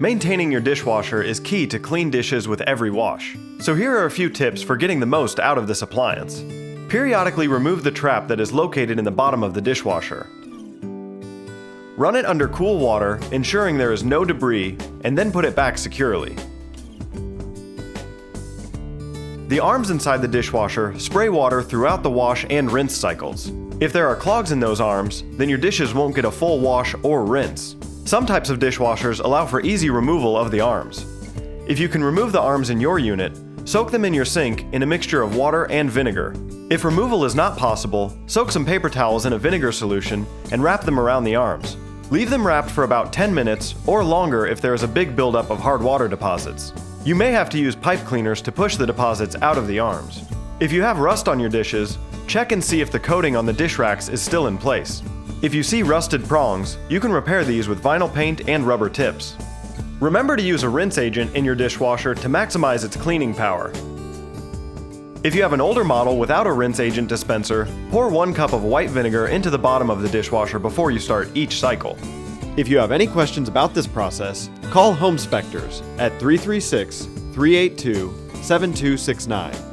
Maintaining your dishwasher is key to clean dishes with every wash. So here are a few tips for getting the most out of this appliance. Periodically remove the trap that is located in the bottom of the dishwasher. Run it under cool water, ensuring there is no debris, and then put it back securely. The arms inside the dishwasher spray water throughout the wash and rinse cycles. If there are clogs in those arms, then your dishes won't get a full wash or rinse. Some types of dishwashers allow for easy removal of the arms. If you can remove the arms in your unit, soak them in your sink in a mixture of water and vinegar. If removal is not possible, soak some paper towels in a vinegar solution and wrap them around the arms. Leave them wrapped for about 10 minutes or longer if there is a big buildup of hard water deposits. You may have to use pipe cleaners to push the deposits out of the arms. If you have rust on your dishes, check and see if the coating on the dish racks is still in place. If you see rusted prongs, you can repair these with vinyl paint and rubber tips. Remember to use a rinse agent in your dishwasher to maximize its cleaning power. If you have an older model without a rinse agent dispenser, pour 1 cup of white vinegar into the bottom of the dishwasher before you start each cycle. If you have any questions about this process, call Home Spectors at 336-382-7269.